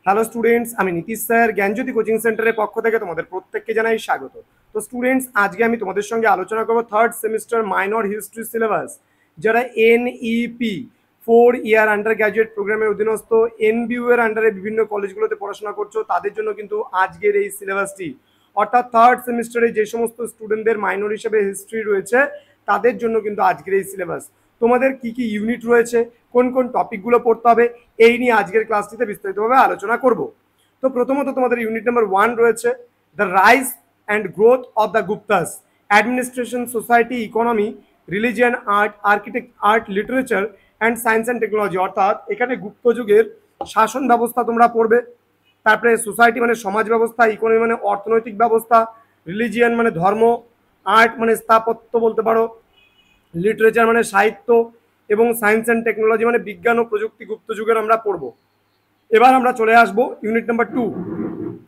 Hello students, আমি Nitish sir জ্ঞানজ্যোতি coaching সেন্টারের পক্ষ থেকে তোমাদের প্রত্যেককে জানাই স্বাগত। তো স্টুডেন্টস, আজকে আমি তোমাদের সঙ্গে আলোচনা করবো third semester minor history syllabus. যারা NEP 4 ইয়ার আন্ডার গ্র্যাজুয়েট প্রোগ্রামের অধীনস্থ NBU এর আন্ডারে বিভিন্ন কলেজগুলোতে পড়াশোনা করছো, তাদের জন্য কিন্তু আজকের এই সিলেবাসটি, অর্থাৎ থার্ড সেমিস্টারে যে সমস্ত স্টুডেন্টদের মাইনর হিসেবে হিস্ট্রি রয়েছে তাদের জন্য কিন্তু আজকের এই সিলেবাস। তোমাদের কি কি ইউনিট রয়েছে, কোন কোন টপিকগুলো পড়তে হবে, এই নিয়ে আজকের ক্লাসটিতে বিস্তারিতভাবে আলোচনা করব। তো প্রথমত তোমাদের ইউনিট নাম্বার 1 রয়েছে the rise and growth of the Guptas, administration, society, economy, religion, art, architect, art, literature and science and technology. অর্থাৎ এখানে গুপ্ত যুগের শাসন ব্যবস্থা তোমরা পড়বে, তারপরে সোসাইটি মানে সমাজ ব্যবস্থা, ইকোনমি মানে অর্থনৈতিক ব্যবস্থা, রিলিজিয়ান মানে ধর্ম, আর্ট মানে স্থাপত্য বলতে পারো, লিটারেচার মানে সাহিত্য, এবং সায়েন্স অ্যান্ড টেকনোলজি মানে বিজ্ঞান ও প্রযুক্তি গুপ্ত যুগের আমরা পড়ব। এবার আমরা চলে আসবো ইউনিট নাম্বার 2।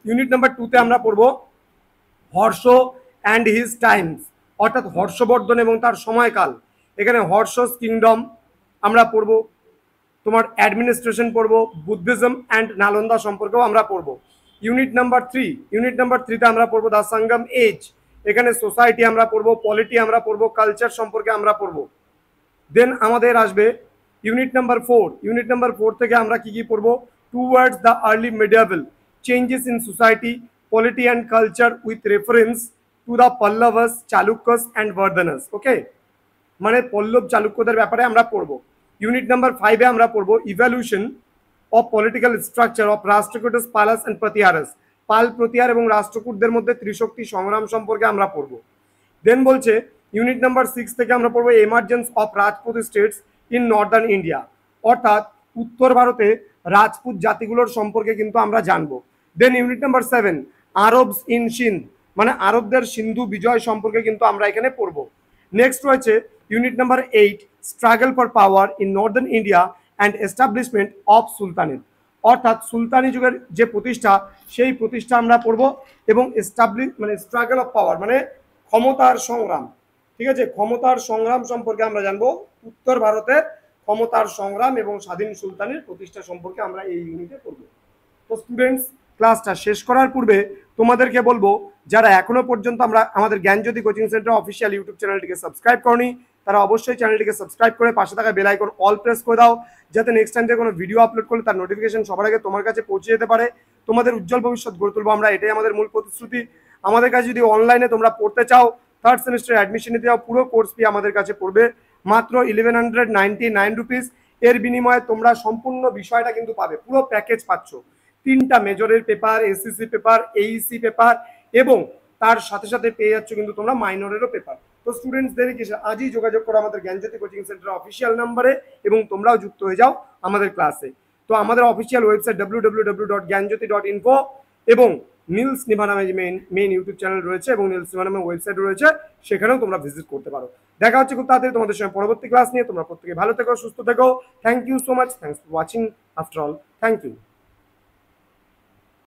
ইউনিট নাম্বার 2তে আমরা পড়ব হর্ষ অ্যান্ড হিজ টাইমস, অর্থাৎ হর্ষবর্ধন এবং তার সময়কাল। এখানে হর্ষস কিংডম আমরা পড়ব, তোমার অ্যাডমিনিস্ট্রেশন পড়ব, বুদ্ধিজম অ্যান্ড নালন্দা সম্পর্কেও আমরা পড়ব। ইউনিট নাম্বার 3তে আমরা পড়ব দ্য সঙ্গম এজ। এখানে সোসাইটি আমরা পড়ব, পলিটি আমরা পড়ব, কালচার সম্পর্কে আমরা পড়ব। দেন আমাদের আসবে ইউনিট নাম্বার 4। ইউনিট নাম্বার 4 থেকে আমরা কি কি পড়ব? Towards the early medieval, changes in society, polity and culture with reference to the Pallavas, Chalukyas and Vardhanas. Okay, মানে পল্লব চালুক্যদের ব্যাপারে আমরা পড়ব। ইউনিট নাম্বার 5-এ আমরা পড়ব evolution of political structure of Rashtrakutas, Palas and Pratiharas, Pala, Pratihara এবং রাষ্ট্রকূটদের মধ্যে ত্রিশক্তি সংগ্রাম সম্পর্কে আমরা পড়ব। দেন বলছে ইউনিট নাম্বার 6 থেকে আমরা পড়বো emergence of Rajput states in northern India, অর্থাৎ উত্তর ভারতে রাজপুত জাতিগুলোর সম্পর্কে কিন্তু আমরা জানবো। Then unit number 7 Arabs in Sindh, মানে আরবদের সিন্ধু বিজয় সম্পর্কে কিন্তু আমরা এখানে পড়বো। নেক্সট রয়েছে unit number 8 struggle for power in northern India and establishment of sultanate, অর্থাৎ সুলতানি যুগের যে প্রতিষ্ঠা সেই প্রতিষ্ঠা আমরা পড়বো, এবং মানে স্ট্রাগল অফ পাওয়ার মানে ক্ষমতার সংগ্রাম। ঠিক আছে, ক্ষমতার সংগ্রাম সম্পর্কে আমরা জানবো, উত্তর ভারতের ক্ষমতার সংগ্রাম এবং স্বাধীন সুলতানের প্রতিষ্ঠা সম্পর্কে আমরা এই ইউনিটে পড়বো। তো স্টুডেন্টস, ক্লাসটা শেষ করার পূর্বে তোমাদেরকে বলবো, যারা এখনো পর্যন্ত আমরা আমাদের জ্ঞানজ্যোতি কোচিং সেন্টার অফিসিয়াল ইউটিউব চ্যানেলটিকে সাবস্ক্রাইব করনি, তারা অবশ্যই চ্যানেলটিকে সাবস্ক্রাইব করে পাশে থাকা বেল আইকন অল প্রেস করে দাও, যাতে নেক্সট টাইম কোনো ভিডিও আপলোড করলে তার নোটিফিকেশন সবার আগে তোমার কাছে পৌঁছে যেতে পারে। তোমাদের উজ্জ্বল ভবিষ্যৎ গড়ে তুলবো আমরা, এটাই আমাদের মূল প্রতিশ্রুতি। আমাদের কাছে যদি অনলাইনে তোমরা পড়তে চাও, থার্ড সেমিস্টার অ্যাডমিশন নিতে চাও, পুরো কোর্স ফি আমাদের কাছে পড়বে মাত্র 1199 রুপিস। এর বিনিময়ে তোমরা সম্পূর্ণ বিষয়টা কিন্তু পাবে, পুরো প্যাকেজ পাচ্ছ। 3টা মেজরের paper, SSC paper, AEC paper, এবং তার সাথে সাথে পেয়ে যাচ্ছ কিন্তু তোমরা মাইনরেরও পেপার। তো স্টুডেন্টস, দেরি কিসে, আজই যোগাযোগ করো আমাদের জ্ঞানজ্যোতি কোচিং সেন্টার অফিসিয়াল নাম্বারে, এবং তোমরাও যুক্ত হয়ে যাও আমাদের ক্লাসে। তো আমাদের অফিসিয়াল ওয়েবসাইট www.জ্ঞানজ্যোতি.info এবং নীলস নিভা নামে যে মেইন ইউটিউব চ্যানেল রয়েছে, এবং নীলস নিভা নামে ওয়েবসাইট রয়েছে, সেখানেও তোমরা ভিজিট করতে পারো। দেখা হচ্ছে খুব তাড়াতাড়ি তোমাদের সঙ্গে পরবর্তী ক্লাস নিয়ে। তোমরা প্রত্যেকে ভালো থেকো, সুস্থ থেকো। Thank you so much, thanks for watching after all, thank you.